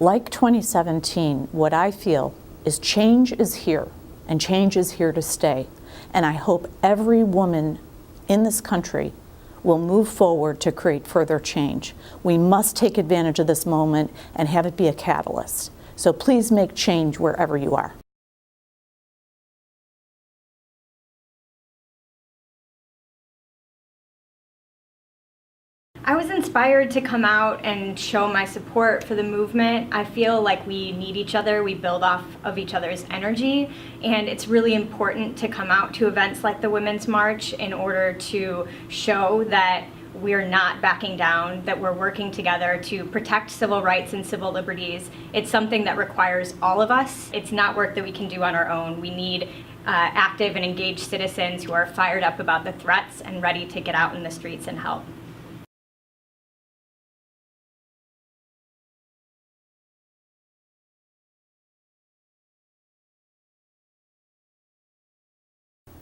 Like 2017, what I feel is change is here, and change is here to stay. And I hope every woman in this country will move forward to create further change. We must take advantage of this moment and have it be a catalyst. So please make change wherever you are. I was inspired to come out and show my support for the movement. I feel like we need each other, we build off of each other's energy, and it's really important to come out to events like the Women's March in order to show that we're not backing down, that we're working together to protect civil rights and civil liberties. It's something that requires all of us. It's not work that we can do on our own. We need active and engaged citizens who are fired up about the threats and ready to get out in the streets and help.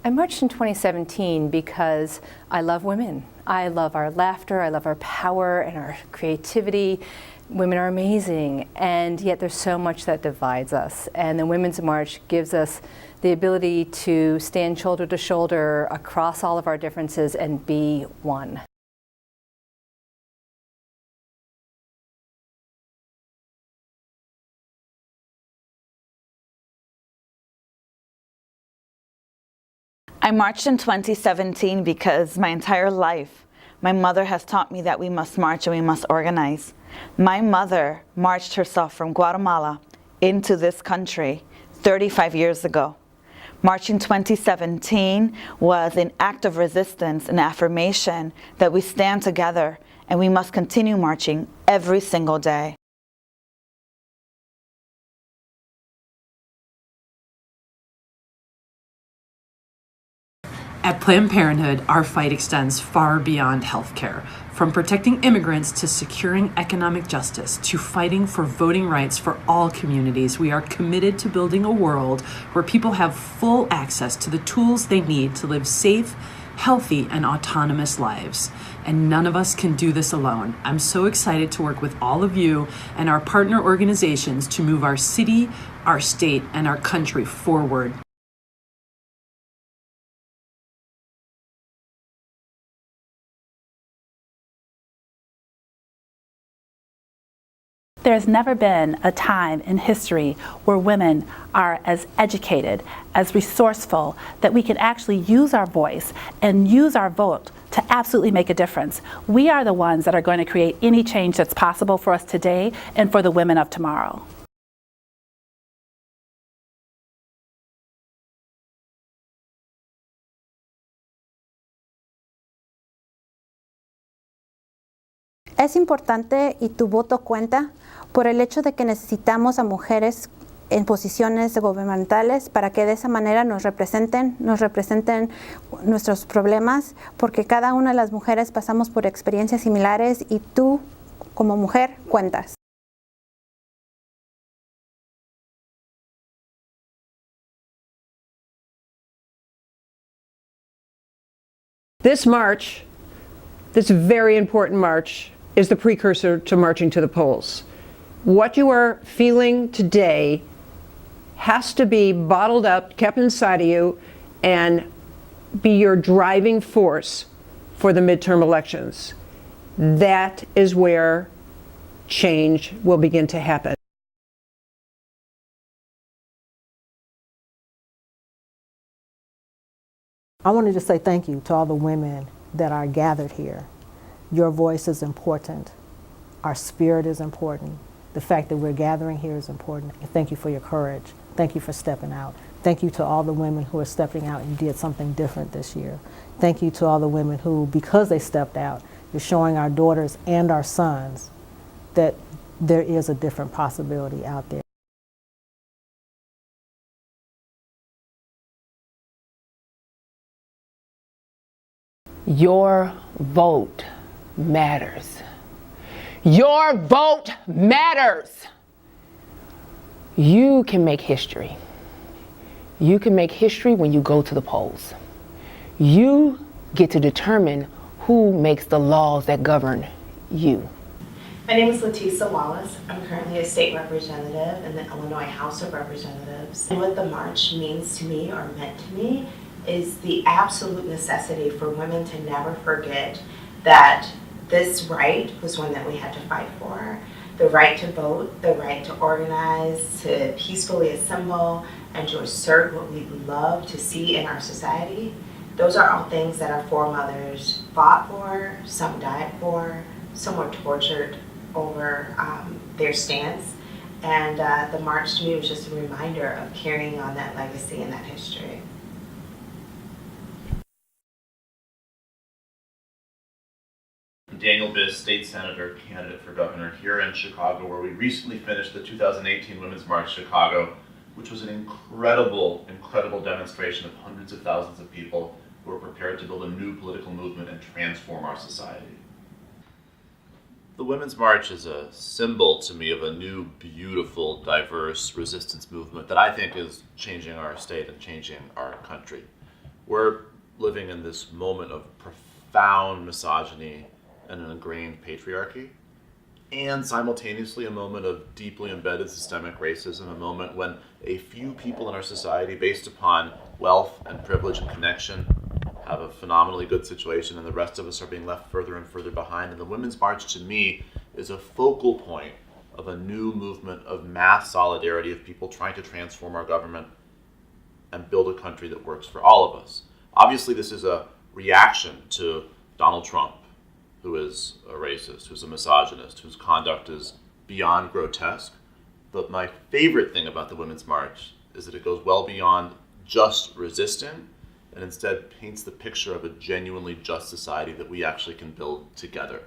I marched in 2017 because I love women. I love our laughter, I love our power and our creativity. Women are amazing, and yet there's so much that divides us. And the Women's March gives us the ability to stand shoulder to shoulder across all of our differences and be one. I marched in 2017 because my entire life, my mother has taught me that we must march and we must organize. My mother marched herself from Guatemala into this country 35 years ago. March in 2017 was an act of resistance, an affirmation that we stand together and we must continue marching every single day. At Planned Parenthood, our fight extends far beyond healthcare. From protecting immigrants to securing economic justice to fighting for voting rights for all communities, we are committed to building a world where people have full access to the tools they need to live safe, healthy, and autonomous lives. And none of us can do this alone. I'm so excited to work with all of you and our partner organizations to move our city, our state, and our country forward. There's never been a time in history where women are as educated, as resourceful, that we can actually use our voice and use our vote to absolutely make a difference. We are the ones that are going to create any change that's possible for us today and for the women of tomorrow. Es importante y tu voto cuenta por el hecho de que necesitamos a mujeres en posiciones gubernamentales para que de esa manera nos representen nuestros problemas, porque cada una de las mujeres pasamos por experiencias similares y tú como mujer cuentas. This march, this very important march, is the precursor to marching to the polls. What you are feeling today has to be bottled up, kept inside of you, and be your driving force for the midterm elections. That is where change will begin to happen. I want to just say thank you to all the women that are gathered here. Your voice is important. Our spirit is important. The fact that we're gathering here is important. And thank you for your courage. Thank you for stepping out. Thank you to all the women who are stepping out and did something different this year. Thank you to all the women who, because they stepped out, you're showing our daughters and our sons that there is a different possibility out there. Your vote matters. Your vote matters. You can make history. You can make history when you go to the polls. You get to determine who makes the laws that govern you. My name is Letisa Wallace. I'm currently a state representative in the Illinois House of Representatives. And what the march means to me, or meant to me, is the absolute necessity for women to never forget that this right was one that we had to fight for. The right to vote, the right to organize, to peacefully assemble, and to assert what we love to see in our society. Those are all things that our foremothers fought for, some died for, some were tortured over their stance. And the march to me was just a reminder of carrying on that legacy and that history. Daniel Biss, state senator, candidate for governor here in Chicago, where we recently finished the 2018 Women's March Chicago, which was an incredible, incredible demonstration of hundreds of thousands of people who are prepared to build a new political movement and transform our society. The Women's March is a symbol to me of a new, beautiful, diverse resistance movement that I think is changing our state and changing our country. We're living in this moment of profound misogyny and an ingrained patriarchy, and simultaneously a moment of deeply embedded systemic racism, a moment when a few people in our society, based upon wealth and privilege and connection, have a phenomenally good situation, and the rest of us are being left further and further behind. And the Women's March, to me, is a focal point of a new movement of mass solidarity of people trying to transform our government and build a country that works for all of us. Obviously, this is a reaction to Donald Trump, who is a racist, who's a misogynist, whose conduct is beyond grotesque. But my favorite thing about the Women's March is that it goes well beyond just resisting, and instead paints the picture of a genuinely just society that we actually can build together.